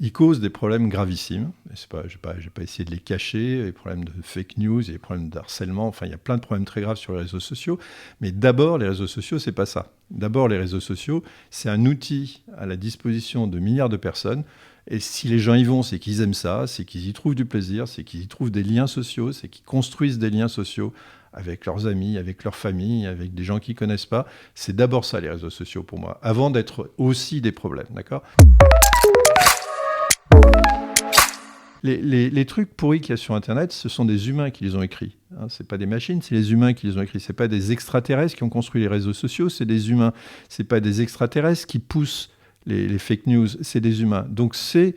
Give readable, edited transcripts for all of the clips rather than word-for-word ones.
Ils causent des problèmes gravissimes. Je vais pas essayer de les cacher. Les problèmes de fake news, les problèmes d'harcèlement. Enfin, il y a plein de problèmes très graves sur les réseaux sociaux. Mais d'abord, les réseaux sociaux, c'est pas ça. D'abord, les réseaux sociaux, c'est un outil à la disposition de milliards de personnes. Et si les gens y vont, c'est qu'ils aiment ça, c'est qu'ils y trouvent du plaisir, c'est qu'ils y trouvent des liens sociaux, c'est qu'ils construisent des liens sociaux avec leurs amis, avec leur famille, avec des gens qu'ils ne connaissent pas. C'est d'abord ça, les réseaux sociaux, pour moi, avant d'être aussi des problèmes, d'accord ? Les trucs pourris qu'il y a sur Internet, ce sont des humains qui les ont écrits. Hein, ce n'est pas des machines, c'est les humains qui les ont écrits. Ce n'est pas des extraterrestres qui ont construit les réseaux sociaux, c'est des humains. Ce n'est pas des extraterrestres qui poussent les fake news, c'est des humains. Donc c'est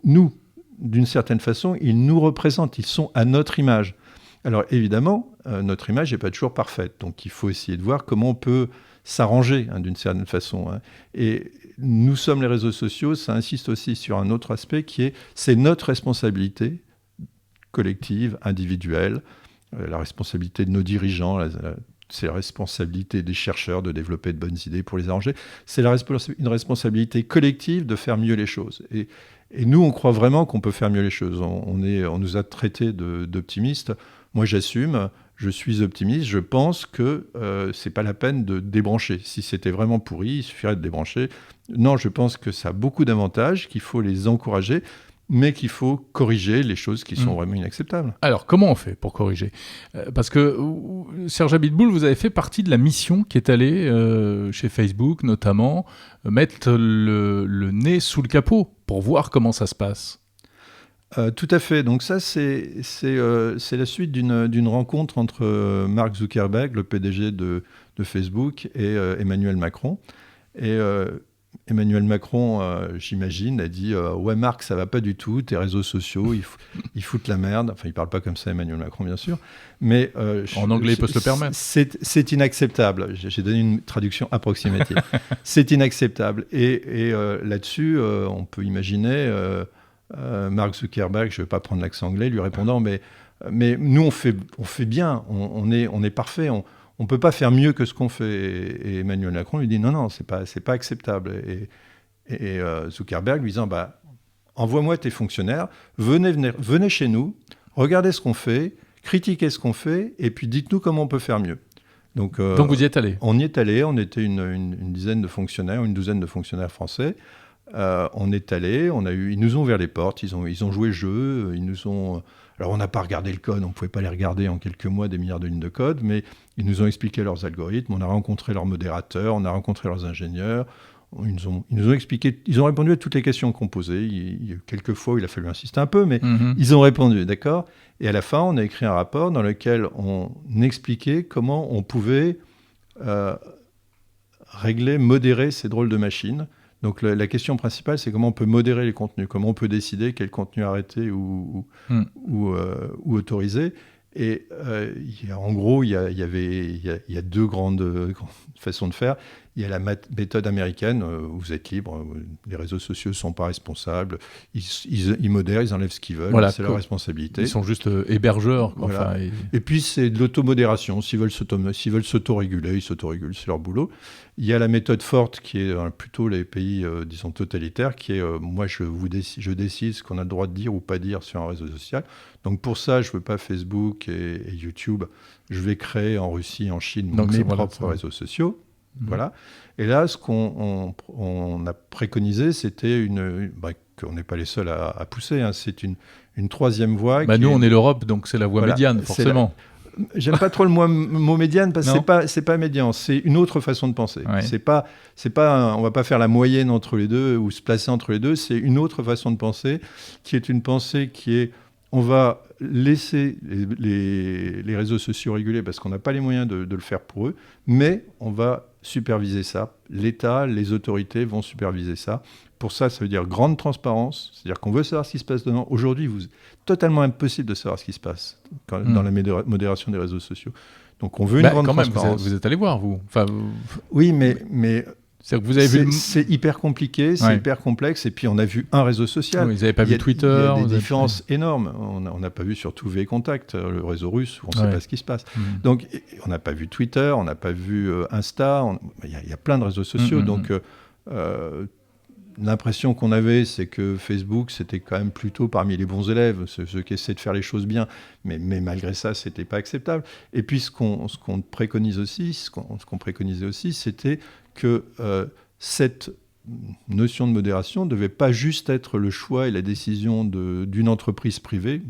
nous, d'une certaine façon, ils nous représentent, ils sont à notre image. Alors évidemment, notre image n'est pas toujours parfaite, donc il faut essayer de voir comment on peut s'arranger d'une certaine façon. Et nous sommes les réseaux sociaux, ça insiste aussi sur un autre aspect c'est notre responsabilité collective, individuelle, la responsabilité de nos dirigeants, c'est la responsabilité des chercheurs de développer de bonnes idées pour les arranger. C'est une responsabilité collective de faire mieux les choses. Et nous, on croit vraiment qu'on peut faire mieux les choses. On nous a traités d'optimistes. Moi, j'assume, je suis optimiste. Je pense que ce n'est pas la peine de débrancher. Si c'était vraiment pourri, il suffirait de débrancher. Non, je pense que ça a beaucoup d'avantages, qu'il faut les encourager, mais qu'il faut corriger les choses qui sont vraiment inacceptables. Alors, comment on fait pour corriger ? Parce que, Serge Abiteboul, vous avez fait partie de la mission qui est allée, chez Facebook notamment, mettre le nez sous le capot pour voir comment ça se passe. Tout à fait. Donc ça, c'est la suite d'une rencontre entre Mark Zuckerberg, le PDG de Facebook, et Emmanuel Macron. Et Emmanuel Macron, j'imagine, a dit « Ouais, Marc, ça va pas du tout, tes réseaux sociaux, ils foutent la merde. » Enfin, il parle pas comme ça, Emmanuel Macron, bien sûr. Mais en anglais, il peut se le permettre. C'est inacceptable. J'ai donné une traduction approximative. C'est inacceptable. Et là-dessus, on peut imaginer Mark Zuckerberg, je ne vais pas prendre l'accent anglais, lui répondant « Mais nous, on fait bien, on est parfait, on ne peut pas faire mieux que ce qu'on fait. » Et Emmanuel Macron lui dit « Non, c'est pas acceptable. » Et Zuckerberg lui disant « Envoie-moi tes fonctionnaires, venez chez nous, regardez ce qu'on fait, critiquez ce qu'on fait, et puis dites-nous comment on peut faire mieux. » Donc vous y êtes allé ? On y est allé, on était une dizaine de fonctionnaires, une douzaine de fonctionnaires français. On est allé, ils nous ont ouvert les portes, ils ont joué le jeu, alors on n'a pas regardé le code, on ne pouvait pas les regarder en quelques mois, des milliards de lignes de code, mais ils nous ont expliqué leurs algorithmes, on a rencontré leurs modérateurs, on a rencontré leurs ingénieurs, ils nous ont expliqué, ils ont répondu à toutes les questions qu'on posait. Il y a eu quelques fois où il a fallu insister un peu, mais ils ont répondu, d'accord ? Et à la fin, on a écrit un rapport dans lequel on expliquait comment on pouvait modérer ces drôles de machines. Donc la question principale, c'est comment on peut modérer les contenus, comment on peut décider quel contenu arrêter ou autoriser. Et en gros, il y a deux grandes façons de faire. Il y a la méthode américaine, vous êtes libre, les réseaux sociaux ne sont pas responsables, ils modèrent, ils enlèvent ce qu'ils veulent, voilà, c'est leur responsabilité. Ils sont juste hébergeurs. Voilà. Enfin, et puis c'est de l'automodération, s'ils veulent s'autoréguler, ils s'autorégulent, c'est leur boulot. Il y a la méthode forte qui est plutôt les pays, disons, totalitaires, qui est moi je décide ce qu'on a le droit de dire ou pas dire sur un réseau social. Donc pour ça, je ne veux pas Facebook et YouTube, je vais créer en Russie, en Chine, mes propres réseaux sociaux. Voilà. Et là, ce qu'on a préconisé, c'était qu'on n'est pas les seuls à pousser, hein, c'est une troisième voie. Nous, on est l'Europe, donc c'est la voie médiane, forcément. J'aime pas trop le mot médiane parce que c'est pas médian, c'est une autre façon de penser. Ouais. On va pas faire la moyenne entre les deux ou se placer entre les deux. C'est une autre façon de penser qui est une pensée qui est on va laisser les réseaux sociaux réguler parce qu'on n'a pas les moyens de le faire pour eux, mais on va superviser ça. L'État, les autorités vont superviser ça. Pour ça veut dire grande transparence, c'est-à-dire qu'on veut savoir ce qui se passe dedans. Aujourd'hui, totalement impossible de savoir ce qui se passe dans la modération des réseaux sociaux. Donc on veut une grande transparence. Vous êtes allé voir, vous. Oui, mais c'est que vous avez vu c'est hyper compliqué, c'est hyper complexe, et puis on a vu un réseau social. Oui, vous n'avez pas vu Twitter. Il y a des différences énormes. On n'a pas vu surtout V-Contact, le réseau russe, où on ne sait pas ce qui se passe. Donc on n'a pas vu Twitter, on n'a pas vu Insta, il y a plein de réseaux sociaux. Donc l'impression qu'on avait, c'est que Facebook, c'était quand même plutôt parmi les bons élèves, ceux qui essaient de faire les choses bien, mais malgré ça, c'était pas acceptable. Et puis ce qu'on préconise aussi, ce qu'on préconisait aussi, c'était que cette notion de modération ne devait pas juste être le choix et la décision d'une entreprise privée,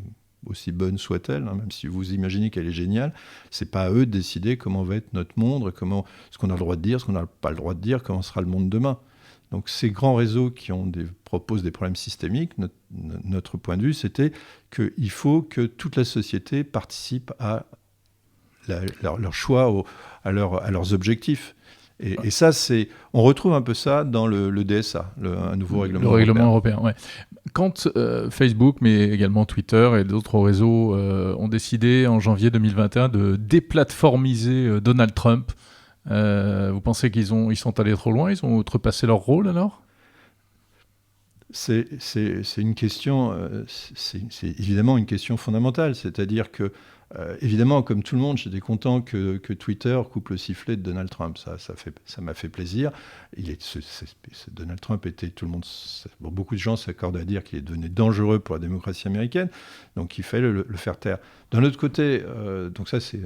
aussi bonne soit-elle, hein, même si vous imaginez qu'elle est géniale, c'est pas à eux de décider comment va être notre monde, ce qu'on a le droit de dire, ce qu'on n'a pas le droit de dire, comment sera le monde demain. Donc ces grands réseaux qui proposent des problèmes systémiques, notre point de vue, c'était qu'il faut que toute la société participe à leur choix, à leurs objectifs. Et ça, on retrouve un peu ça dans le DSA, un nouveau règlement européen. Le règlement européen, ouais. Quand Facebook, mais également Twitter et d'autres réseaux ont décidé en janvier 2021 de déplatformiser Donald Trump, vous pensez qu'ils sont allés trop loin? Ils ont outrepassé leur rôle alors? C'est une question, c'est évidemment une question fondamentale, c'est-à-dire que évidemment, comme tout le monde, j'étais content que Twitter coupe le sifflet de Donald Trump. Ça m'a fait plaisir. Donald Trump était, beaucoup de gens s'accordent à dire qu'il est devenu dangereux pour la démocratie américaine, donc il fallait le faire taire. D'un autre côté, donc ça c'est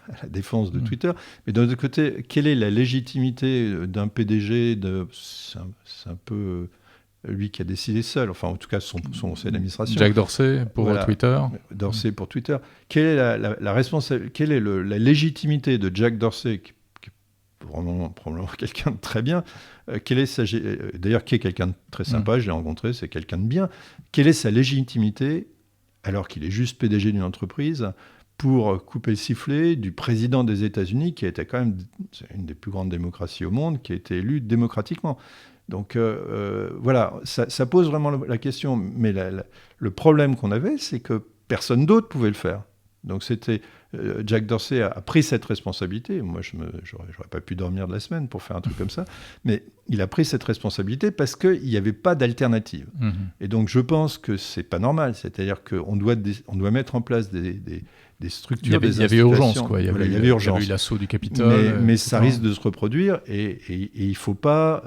à la défense de Twitter, mais d'un autre côté, quelle est la légitimité d'un PDG c'est un peu lui qui a décidé seul, enfin en tout cas son conseil d'administration. Jack Dorsey pour Twitter. Dorsey pour Twitter. Quelle est la légitimité de Jack Dorsey, qui est probablement quelqu'un de très bien, d'ailleurs qui est quelqu'un de très sympa, je l'ai rencontré, c'est quelqu'un de bien. Quelle est sa légitimité, alors qu'il est juste PDG d'une entreprise, pour couper le sifflet du président des États-Unis, qui était quand même une des plus grandes démocraties au monde, qui a été élu démocratiquement. Donc voilà, ça pose vraiment la question. Mais le problème qu'on avait, c'est que personne d'autre pouvait le faire. Donc Jack Dorsey a pris cette responsabilité. Moi, j'aurais pas pu dormir de la semaine pour faire un truc comme ça. Mais il a pris cette responsabilité parce qu'il n'y avait pas d'alternative. Mm-hmm. Et donc, je pense que c'est pas normal. C'est-à-dire qu'on doit mettre en place des structures, il y avait urgence, quoi. Il y avait urgence. Il y avait eu l'assaut du Capitole. Mais ça risque de se reproduire et il ne faut pas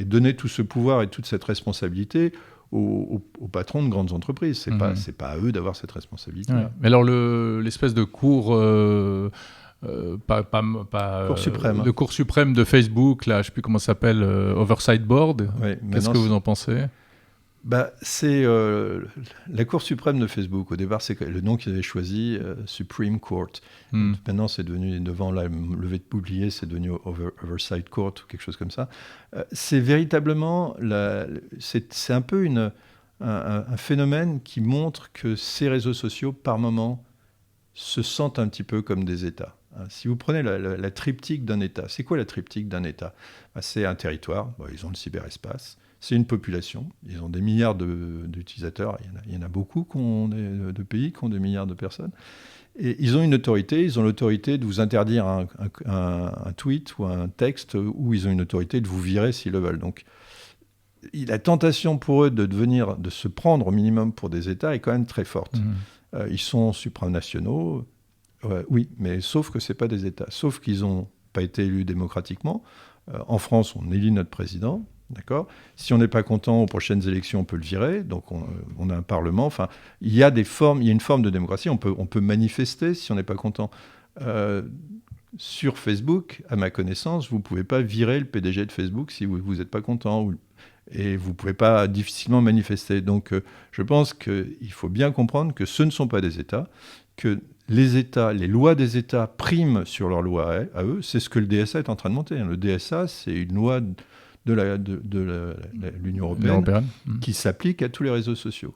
donner tout ce pouvoir et toute cette responsabilité aux patrons de grandes entreprises. C'est pas à eux d'avoir cette responsabilité. Ouais. Mais alors l'espèce de cour Cour suprême. De Cour suprême de Facebook, là, je ne sais plus comment ça s'appelle, Oversight Board. Ouais, qu'est-ce que vous en pensez? C'est la Cour suprême de Facebook. Au départ, c'est le nom qu'ils avaient choisi, Supreme Court. Maintenant, c'est devenu, devant la levée de bouclier, c'est devenu Oversight Court ou quelque chose comme ça. C'est véritablement, c'est un peu un phénomène qui montre que ces réseaux sociaux, par moments, se sentent un petit peu comme des États. Si vous prenez la triptyque d'un État, c'est quoi la triptyque d'un État? C'est un territoire, ils ont le cyberespace. C'est une population, ils ont des milliards d'utilisateurs, il y en a beaucoup de pays qui ont des milliards de personnes. Et ils ont une autorité, ils ont l'autorité de vous interdire un tweet ou un texte, ou ils ont une autorité de vous virer s'ils le veulent. Donc la tentation pour eux de se prendre au minimum pour des États est quand même très forte. Ils sont supranationaux, oui, mais sauf que ce n'est pas des États, sauf qu'ils n'ont pas été élus démocratiquement. En France, on élit notre président. D'accord. Si on n'est pas content aux prochaines élections, on peut le virer. Donc on a un parlement. Enfin, il y a une forme de démocratie. On peut manifester si on n'est pas content. Sur Facebook, à ma connaissance, vous ne pouvez pas virer le PDG de Facebook si vous n'êtes pas content. Et vous ne pouvez pas difficilement manifester. Donc je pense qu'il faut bien comprendre que ce ne sont pas des États, que les lois des États priment sur leurs lois à eux. C'est ce que le DSA est en train de monter. Le DSA, c'est une loi de l'Union européenne qui s'applique à tous les réseaux sociaux.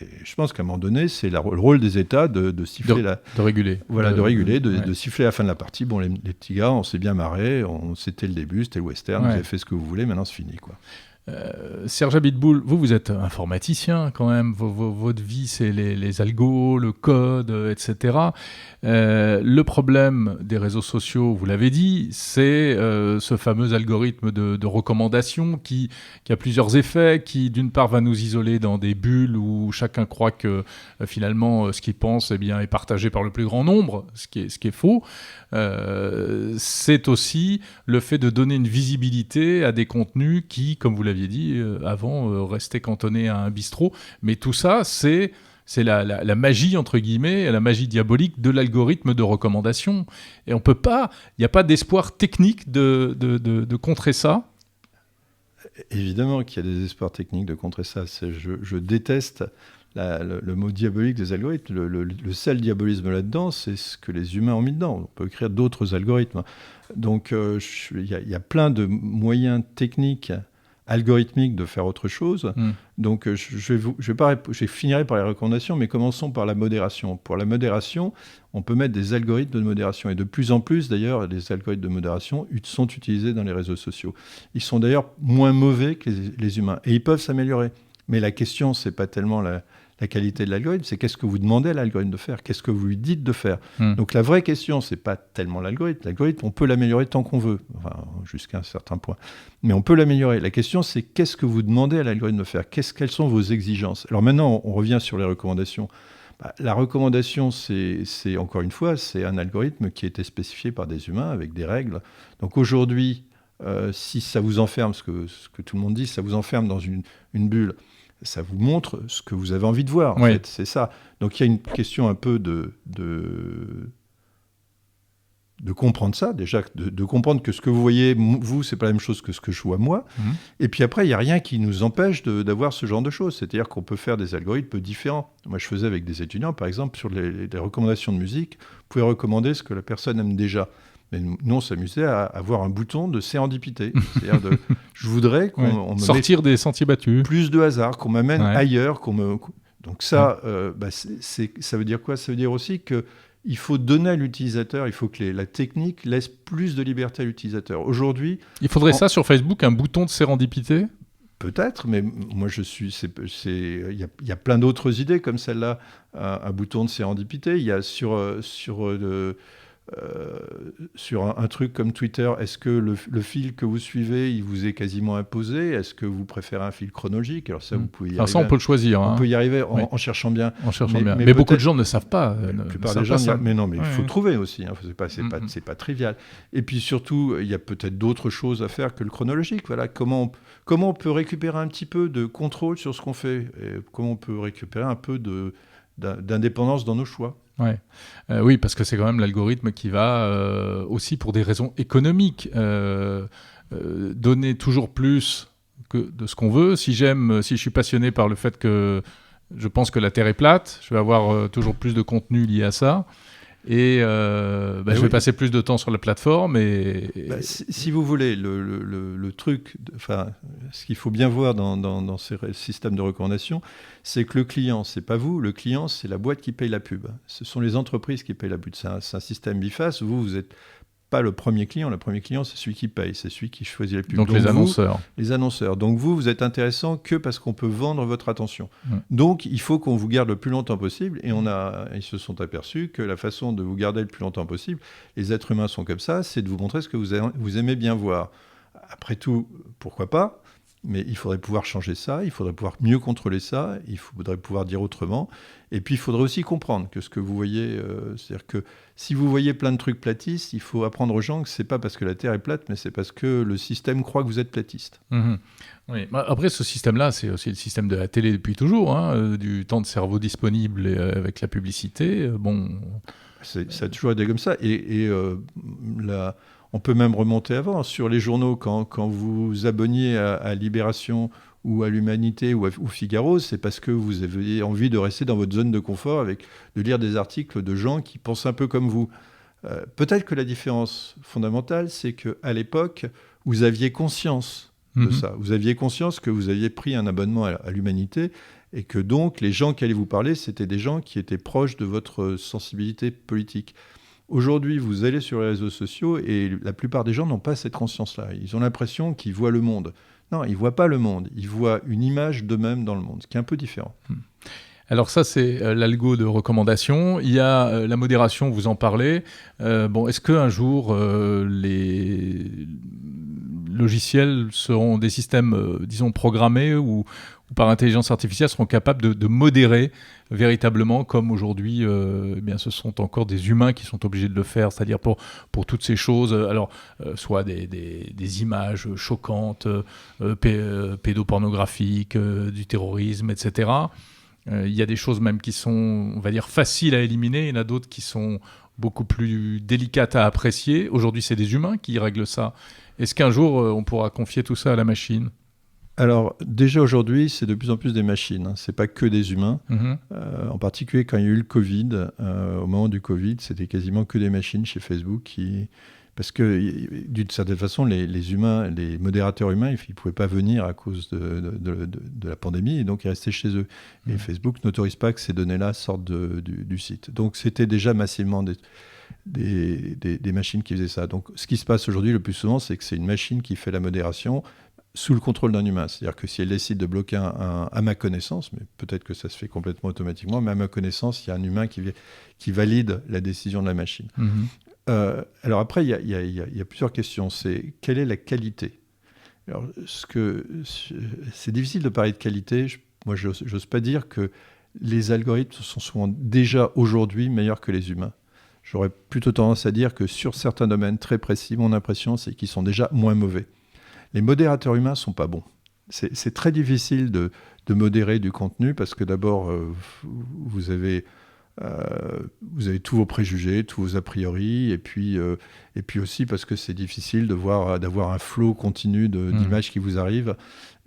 Et je pense qu'à un moment donné, c'est le rôle des États de siffler de réguler. Voilà, de siffler la fin de la partie. Bon, les petits gars, on s'est bien marrés, c'était le début, c'était le western, vous avez fait ce que vous voulez, maintenant c'est fini, quoi. Serge Abitboul, vous êtes informaticien quand même, votre vie c'est les algos, le code, etc. Le problème des réseaux sociaux, vous l'avez dit, c'est ce fameux algorithme de recommandation qui a plusieurs effets, qui d'une part va nous isoler dans des bulles où chacun croit que finalement ce qu'il pense est partagé par le plus grand nombre, ce qui est faux. C'est aussi le fait de donner une visibilité à des contenus qui, comme vous l'avez aviez dit avant, rester cantonné à un bistrot. Mais tout ça, c'est la magie, entre guillemets, la magie diabolique de l'algorithme de recommandation. Et on peut pas, il n'y a pas d'espoir technique de contrer ça. Évidemment qu'il y a des espoirs techniques de contrer ça. Je déteste le mot diabolique des algorithmes. Le seul diabolisme là-dedans, c'est ce que les humains ont mis dedans. On peut écrire d'autres algorithmes. Donc, il y a plein de moyens techniques, algorithmiques de faire autre chose. Donc, je finirai par les recommandations, mais commençons par la modération. Pour la modération, on peut mettre des algorithmes de modération. Et de plus en plus, d'ailleurs, les algorithmes de modération sont utilisés dans les réseaux sociaux. Ils sont d'ailleurs moins mauvais que les humains. Et ils peuvent s'améliorer. Mais la question, ce n'est pas tellement la qualité de l'algorithme, c'est qu'est-ce que vous demandez à l'algorithme de faire, qu'est-ce que vous lui dites de faire. Donc la vraie question, c'est pas tellement l'algorithme. L'algorithme, on peut l'améliorer tant qu'on veut, enfin, jusqu'à un certain point. Mais on peut l'améliorer. La question, c'est qu'est-ce que vous demandez à l'algorithme de faire, quelles sont vos exigences. Alors maintenant, on revient sur les recommandations. La recommandation, c'est encore une fois, c'est un algorithme qui a été spécifié par des humains avec des règles. Donc aujourd'hui, si ça vous enferme, ce que tout le monde dit, ça vous enferme dans une bulle, ça vous montre ce que vous avez envie de voir, en fait, c'est ça. Donc il y a une question un peu de comprendre ça, déjà, de comprendre que ce que vous voyez, vous, c'est pas la même chose que ce que je vois moi. Et puis après, il n'y a rien qui nous empêche d'avoir ce genre de choses. C'est-à-dire qu'on peut faire des algorithmes différents. Moi, je faisais avec des étudiants, par exemple, sur les recommandations de musique, vous pouvez recommander ce que la personne aime déjà. Mais nous, on s'amusait à avoir un bouton de sérendipité. C'est-à-dire, je voudrais qu'on me sortir des sentiers battus. Plus de hasard, qu'on m'amène ailleurs. Donc ça, ça veut dire quoi ? Ça veut dire aussi qu'il faut donner à l'utilisateur, il faut que la technique laisse plus de liberté à l'utilisateur. Aujourd'hui... Il faudrait ça sur Facebook, un bouton de sérendipité ? Peut-être, mais moi il y a plein d'autres idées comme celle-là, un bouton de sérendipité. Il y a sur un truc comme Twitter, est-ce que le fil que vous suivez, il vous est quasiment imposé ? Est-ce que vous préférez un fil chronologique ? Alors ça, vous pouvez y arriver. Ça, on peut le choisir. On peut y arriver en cherchant bien. Mais beaucoup de gens ne savent pas. La plupart des gens, mais il faut trouver aussi. C'est pas trivial. Et puis surtout, il y a peut-être d'autres choses à faire que le chronologique. Voilà, comment on peut récupérer un petit peu de contrôle sur ce qu'on fait ? Et comment on peut récupérer un peu d'indépendance dans nos choix ? Oui, parce que c'est quand même l'algorithme qui va, aussi pour des raisons économiques, donner toujours plus de ce qu'on veut. Si je suis passionné par le fait que je pense que la Terre est plate, je vais avoir toujours plus de contenu lié à ça. Et je vais passer plus de temps sur la plateforme. Si vous voulez, le truc, ce qu'il faut bien voir dans ces systèmes de recommandation, c'est que le client, c'est pas vous, le client, c'est la boîte qui paye la pub. Ce sont les entreprises qui payent la pub. C'est un système biface. Vous êtes pas le premier client. Le premier client, c'est celui qui paye, c'est celui qui choisit la pub. Donc les annonceurs. Les annonceurs. Donc vous êtes intéressant que parce qu'on peut vendre votre attention. Donc il faut qu'on vous garde le plus longtemps possible. Et ils se sont aperçus que la façon de vous garder le plus longtemps possible, les êtres humains sont comme ça, c'est de vous montrer ce que vous aimez bien voir. Après tout, pourquoi pas ? Mais il faudrait pouvoir changer ça, il faudrait pouvoir mieux contrôler ça, il faudrait pouvoir dire autrement. Et puis, il faudrait aussi comprendre que ce que vous voyez, c'est-à-dire que si vous voyez plein de trucs platistes, il faut apprendre aux gens que ce n'est pas parce que la Terre est plate, mais c'est parce que le système croit que vous êtes platiste. Oui. Après, ce système-là, c'est aussi le système de la télé depuis toujours, du temps de cerveau disponible et, avec la publicité. Ça a toujours été comme ça. On peut même remonter avant. Sur les journaux, quand vous vous abonniez à Libération ou à l'Humanité ou Figaro, c'est parce que vous aviez envie de rester dans votre zone de confort, de lire des articles de gens qui pensent un peu comme vous. Peut-être que la différence fondamentale, c'est qu'à l'époque, vous aviez conscience de ça. Vous aviez conscience que vous aviez pris un abonnement à l'Humanité et que donc les gens qui allaient vous parler, c'était des gens qui étaient proches de votre sensibilité politique. Aujourd'hui, vous allez sur les réseaux sociaux et la plupart des gens n'ont pas cette conscience-là. Ils ont l'impression qu'ils voient le monde. Non, ils ne voient pas le monde. Ils voient une image d'eux-mêmes dans le monde, ce qui est un peu différent. Alors ça, c'est l'algo de recommandation. Il y a la modération, vous en parlez. Est-ce qu'un jour, les logiciels seront des systèmes, disons, programmés ou par intelligence artificielle seront capables de modérer véritablement, comme aujourd'hui, ce sont encore des humains qui sont obligés de le faire, c'est-à-dire pour toutes ces choses, soit des images choquantes, pédopornographiques, du terrorisme, etc. Il y a des choses même qui sont, on va dire, faciles à éliminer, il y en a d'autres qui sont beaucoup plus délicates à apprécier. Aujourd'hui, c'est des humains qui règlent ça. Est-ce qu'un jour, on pourra confier tout ça à la machine ? Alors, déjà aujourd'hui, c'est de plus en plus des machines. Ce n'est pas que des humains. En particulier, quand il y a eu le Covid, au moment du Covid, c'était quasiment que des machines chez Facebook parce que, d'une certaine façon, les humains, les modérateurs humains, ils ne pouvaient pas venir à cause de la pandémie, et donc ils restaient chez eux. Et Facebook n'autorise pas que ces données-là sortent du site. Donc, c'était déjà massivement des machines qui faisaient ça. Donc, ce qui se passe aujourd'hui le plus souvent, c'est que c'est une machine qui fait la modération sous le contrôle d'un humain. C'est-à-dire que si elle décide de bloquer à ma connaissance, mais peut-être que ça se fait complètement automatiquement, mais à ma connaissance, il y a un humain qui valide la décision de la machine. Alors après, il y a plusieurs questions. C'est quelle est la qualité ? Alors, c'est difficile de parler de qualité. Moi, je n'ose pas dire que les algorithmes sont souvent déjà aujourd'hui meilleurs que les humains. J'aurais plutôt tendance à dire que sur certains domaines très précis, mon impression, c'est qu'ils sont déjà moins mauvais. Les modérateurs humains ne sont pas bons. C'est très difficile de modérer du contenu parce que d'abord, vous avez tous vos préjugés, tous vos a priori, et puis aussi parce que c'est difficile d'avoir un flot continu d'images qui vous arrivent.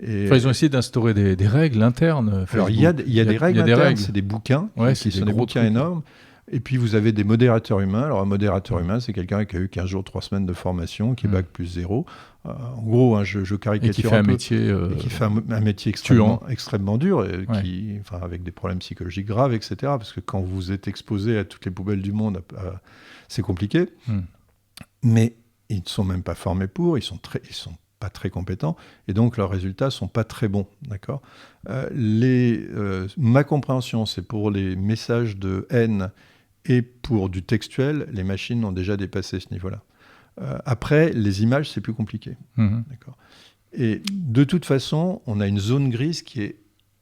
Ils ont essayé d'instaurer des règles internes. Alors il y a des règles internes, c'est des bouquins, qui sont des bouquins énormes. Et puis vous avez des modérateurs humains. Alors un modérateur humain, c'est quelqu'un qui a eu 15 jours, 3 semaines de formation, qui est bac plus 0. En gros, je caricature et qui fait un métier qui fait un métier extrêmement dur, avec des problèmes psychologiques graves, etc. Parce que quand vous êtes exposé à toutes les poubelles du monde, c'est compliqué. Mais ils ne sont même pas formés pour, ils sont pas très compétents, et donc leurs résultats sont pas très bons, d'accord. Ma compréhension, c'est pour les messages de haine et pour du textuel, les machines ont déjà dépassé ce niveau-là. Après, les images, c'est plus compliqué. D'accord. Et de toute façon, on a une zone grise qui est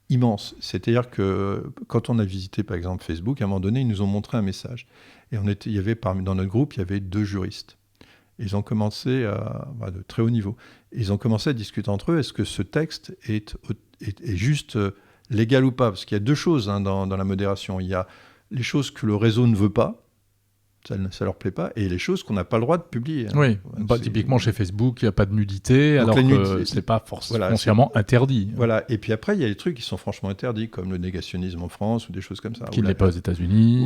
immense. C'est-à-dire que quand on a visité, par exemple, Facebook, à un moment donné, ils nous ont montré un message. Et dans notre groupe, il y avait 2 juristes. Ils ont commencé de très haut niveau. Ils ont commencé à discuter entre eux. Est-ce que ce texte est juste légal ou pas ? Parce qu'il y a 2 choses dans la modération. Il y a les choses que le réseau ne veut pas, ça leur plaît pas, et les choses qu'on n'a pas le droit de publier. Oui, typiquement chez Facebook, il n'y a pas de nudité, alors que ce n'est pas foncièrement interdit. Voilà, et puis après, il y a des trucs qui sont franchement interdits, comme le négationnisme en France, ou des choses comme ça. Qui n'est pas aux États-Unis.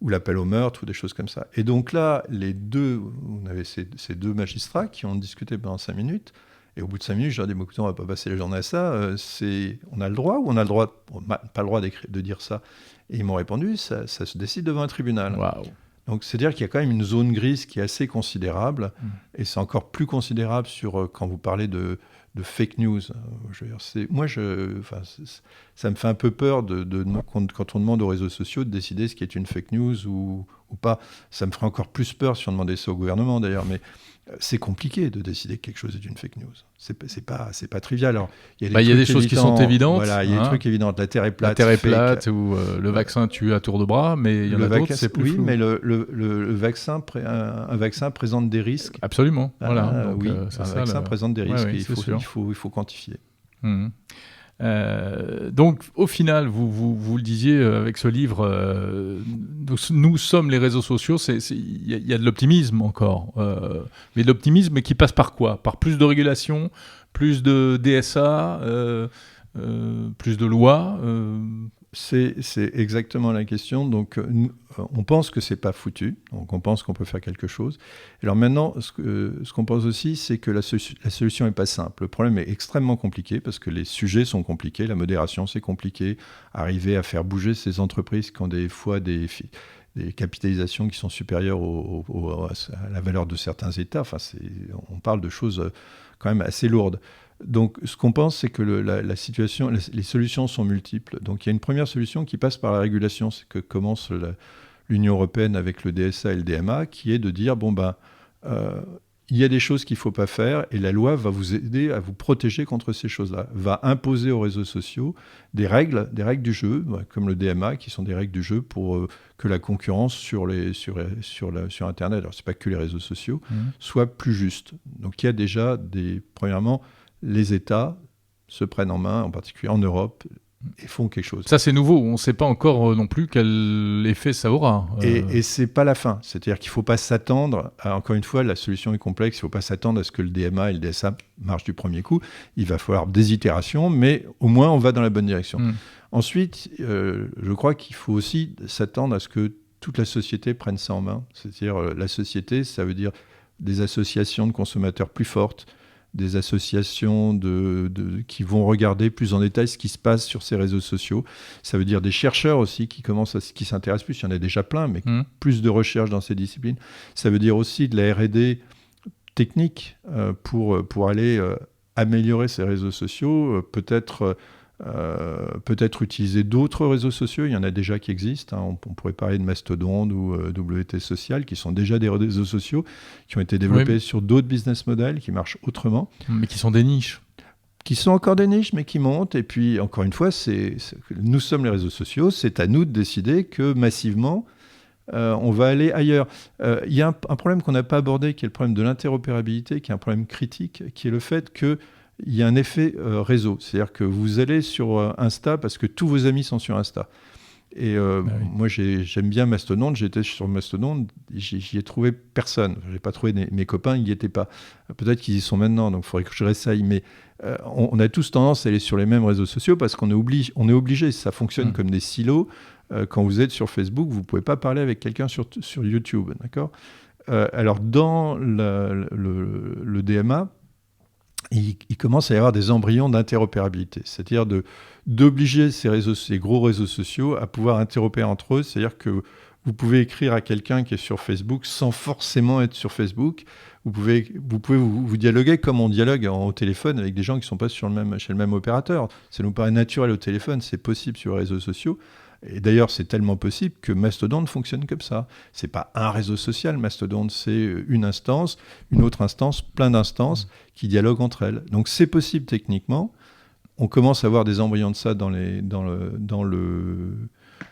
Ou l'appel au meurtre, ou des choses comme ça. Et donc là, on avait ces 2 magistrats qui ont discuté pendant 5 minutes, et au bout de 5 minutes, je leur ai dit, écoutez, on ne va pas passer la journée à ça, on a le droit, ou on n'a pas le droit de dire ça. Et ils m'ont répondu, ça se décide devant un tribunal. Waouh. Donc, c'est-à-dire qu'il y a quand même une zone grise qui est assez considérable, et c'est encore plus considérable quand vous parlez de fake news. Ça me fait un peu peur quand on demande aux réseaux sociaux de décider ce qui est une fake news ou pas. Ça me ferait encore plus peur si on demandait ça au gouvernement, d'ailleurs, mais c'est compliqué de décider que quelque chose est une fake news. C'est pas trivial. Alors, il y a des choses qui sont évidentes. Voilà, il y a des trucs évidents. La Terre est plate. La Terre est plate, ou le vaccin tue à tour de bras, mais il y en a d'autres, c'est plus flou. Oui, mais un vaccin présente des risques. Absolument. Voilà. Un vaccin présente des risques. Il faut quantifier. Donc, au final, vous le disiez avec ce livre, nous sommes les réseaux sociaux, il y a de l'optimisme encore. Mais de l'optimisme qui passe par quoi ? Par plus de régulation, plus de DSA, plus de lois C'est exactement la question. Donc, on pense que c'est pas foutu. Donc, on pense qu'on peut faire quelque chose. Alors maintenant, ce qu'on pense aussi, c'est que la solution n'est pas simple. Le problème est extrêmement compliqué parce que les sujets sont compliqués. La modération, c'est compliqué. Arriver à faire bouger ces entreprises qui ont des fois des capitalisations qui sont supérieures à la valeur de certains États. On parle de choses quand même assez lourdes. Donc, ce qu'on pense, c'est que la situation, les solutions sont multiples. Donc, il y a une première solution qui passe par la régulation, c'est que commence l'Union européenne avec le DSA et le DMA, qui est de dire, il y a des choses qu'il ne faut pas faire et la loi va vous aider à vous protéger contre ces choses-là, va imposer aux réseaux sociaux des règles du jeu, comme le DMA, qui sont des règles du jeu pour que la concurrence sur Internet, alors ce n'est pas que les réseaux sociaux, soit plus juste. Donc il y a déjà premièrement, les États se prennent en main, en particulier en Europe, et font quelque chose. Ça, c'est nouveau. On ne sait pas encore non plus quel effet ça aura. Et ce n'est pas la fin. C'est-à-dire qu'il ne faut pas s'attendre encore une fois, la solution est complexe. Il ne faut pas s'attendre à ce que le DMA et le DSA marchent du premier coup. Il va falloir des itérations, mais au moins, on va dans la bonne direction. Ensuite, je crois qu'il faut aussi s'attendre à ce que toute la société prenne ça en main. C'est-à-dire, la société, ça veut dire des associations de consommateurs plus fortes, des associations qui vont regarder plus en détail ce qui se passe sur ces réseaux sociaux. Ça veut dire des chercheurs aussi qui s'intéressent plus. Il y en a déjà plein, mais plus de recherche dans ces disciplines. Ça veut dire aussi de la R&D technique pour aller améliorer ces réseaux sociaux, peut-être utiliser d'autres réseaux sociaux. Il y en a déjà qui existent. On pourrait parler de Mastodon ou WT Social, qui sont déjà des réseaux sociaux qui ont été développés sur d'autres business models qui marchent autrement. Mais qui sont des niches. Qui sont encore des niches, mais qui montent. Et puis, encore une fois, nous sommes les réseaux sociaux. C'est à nous de décider que massivement, on va aller ailleurs. Il y a un problème qu'on n'a pas abordé, qui est le problème de l'interopérabilité, qui est un problème critique, qui est le fait que il y a un effet réseau. C'est-à-dire que vous allez sur Insta parce que tous vos amis sont sur Insta. Et moi, j'aime bien Mastodon. J'étais sur Mastodon, j'y ai trouvé personne. Je n'ai pas trouvé mes copains, ils n'y étaient pas. Peut-être qu'ils y sont maintenant, donc il faudrait que je réessaye. Mais on a tous tendance à aller sur les mêmes réseaux sociaux parce qu'on est obligé. Ça fonctionne comme des silos. Quand vous êtes sur Facebook, vous ne pouvez pas parler avec quelqu'un sur YouTube. D'accord ? Alors, dans le DMA, il commence à y avoir des embryons d'interopérabilité, c'est-à-dire d'obliger ces gros réseaux sociaux à pouvoir interopérer entre eux, c'est-à-dire que vous pouvez écrire à quelqu'un qui est sur Facebook sans forcément être sur Facebook, vous pouvez vous dialoguer comme on dialogue au téléphone avec des gens qui ne sont pas chez le même opérateur. Ça nous paraît naturel au téléphone, c'est possible sur les réseaux sociaux. Et d'ailleurs, c'est tellement possible que Mastodon fonctionne comme ça. C'est pas un réseau social, Mastodon, c'est une instance, une autre instance, plein d'instances qui dialoguent entre elles. Donc c'est possible techniquement. On commence à voir des embryons de ça dans le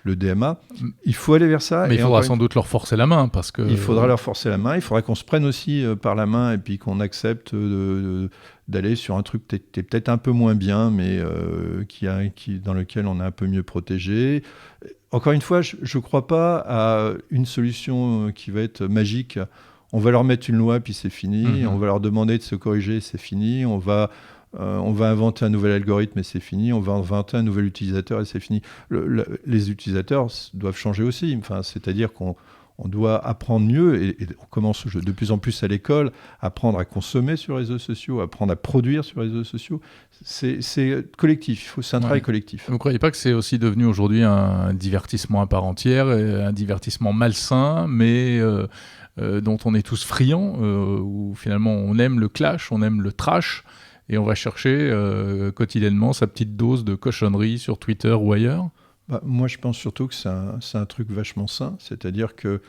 DMA. Il faut aller vers ça. Mais il faudra sans doute leur forcer la main. Parce que... Il faudra leur forcer la main. Il faudra qu'on se prenne aussi par la main et puis qu'on accepte d'aller sur un truc qui est peut-être un peu moins bien, mais dans lequel on est un peu mieux protégé. Encore une fois, je ne crois pas à une solution qui va être magique. On va leur mettre une loi, puis c'est fini. On va leur demander de se corriger, c'est fini. On va inventer un nouvel algorithme et c'est fini. On va inventer un nouvel utilisateur et c'est fini. Les utilisateurs doivent changer aussi. Enfin, c'est-à-dire qu'on doit apprendre mieux et on commence de plus en plus à l'école à apprendre à consommer sur les réseaux sociaux, à apprendre à produire sur les réseaux sociaux. C'est collectif, c'est un travail collectif. Vous ne croyez pas que c'est aussi devenu aujourd'hui un divertissement à part entière, un divertissement malsain, mais dont on est tous friands, où finalement on aime le clash, on aime le trash, et on va chercher quotidiennement sa petite dose de cochonnerie sur Twitter ou ailleurs? Moi, je pense surtout que c'est un truc vachement sain. C'est-à-dire que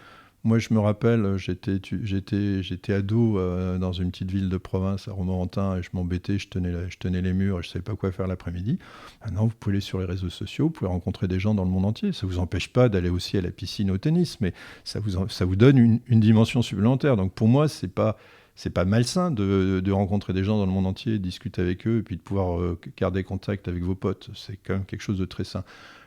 moi, je me rappelle, j'étais ado dans une petite ville de province à Romorantin et je m'embêtais, je tenais les murs et je ne savais pas quoi faire l'après-midi. Maintenant, vous pouvez aller sur les réseaux sociaux, vous pouvez rencontrer des gens dans le monde entier. Ça ne vous empêche pas d'aller aussi à la piscine, au tennis, mais ça vous donne une dimension supplémentaire. Donc pour moi, c'est pas malsain de rencontrer des gens dans le monde entier, de discuter avec eux et puis de pouvoir garder contact avec vos potes. C'est quand même quelque chose de très sain.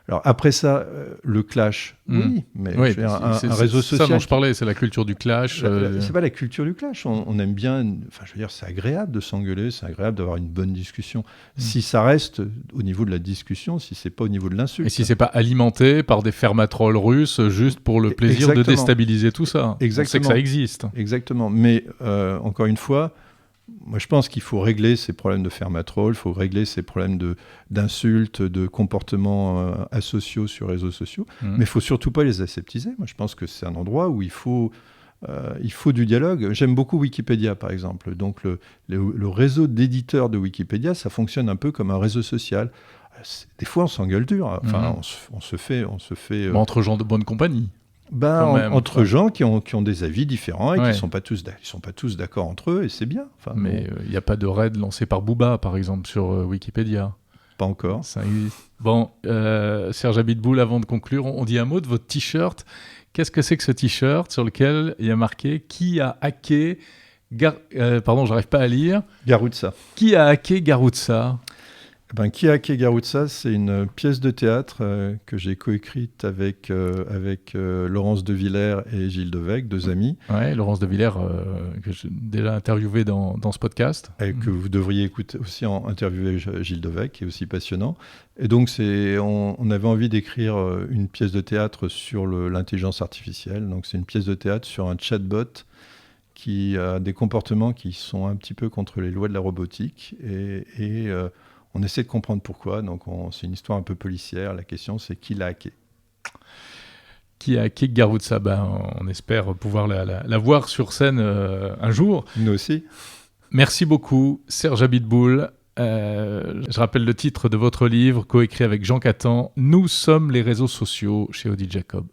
Alors après ça, le clash, oui, mais un réseau social... C'est ça dont je parlais, c'est la culture du clash. C'est pas la culture du clash, on aime bien... Enfin, je veux dire, c'est agréable de s'engueuler, c'est agréable d'avoir une bonne discussion. Si ça reste au niveau de la discussion, si c'est pas au niveau de l'insulte. Et si c'est pas alimenté par des fermatrolles russes juste pour le plaisir de déstabiliser tout ça. Exactement. On sait que ça existe. Exactement, mais encore une fois... Moi, je pense qu'il faut régler ces problèmes de fermatrol, il faut régler ces problèmes d'insultes, de comportements asociaux sur les réseaux sociaux, mais il ne faut surtout pas les aseptiser. Moi, je pense que c'est un endroit où il faut Il faut du dialogue. J'aime beaucoup Wikipédia, par exemple. Donc, le réseau d'éditeurs de Wikipédia, ça fonctionne un peu comme un réseau social. Des fois, on s'engueule dur. Enfin, on se fait. Mais entre gens de bonne compagnie. Entre gens qui ont des avis différents et qui ne sont pas tous d'accord entre eux, et c'est bien. Enfin, mais il n'y a pas de raid lancé par Booba, par exemple, sur Wikipédia. Pas encore. Ça existe. Bon, Serge Abiteboul, avant de conclure, on dit un mot de votre t-shirt. Qu'est-ce que c'est que ce t-shirt sur lequel il y a marqué « Qui a hacké pardon, j'arrive pas à lire. Garoutsa. Qui a hacké Garoutsa ? Qui a hacké Garoutsa, c'est une pièce de théâtre que j'ai coécrite avec Laurence de Villers et Gilles Devecq, 2 amis. Ouais, Laurence de Villers, que j'ai déjà interviewé dans ce podcast. Et que vous devriez écouter aussi interviewer Gilles Devecq, qui est aussi passionnant. Et donc, on avait envie d'écrire une pièce de théâtre sur l'intelligence artificielle. Donc, c'est une pièce de théâtre sur un chatbot qui a des comportements qui sont un petit peu contre les lois de la robotique. Et on essaie de comprendre pourquoi. Donc, c'est une histoire un peu policière. La question, c'est qui l'a hacké. Qui a hacké Garoutsa ? On espère pouvoir la voir sur scène un jour. Nous aussi. Merci beaucoup, Serge Abiteboul. Je rappelle le titre de votre livre, coécrit avec Jean Catan, « Nous sommes les réseaux sociaux » chez Odile Jacob.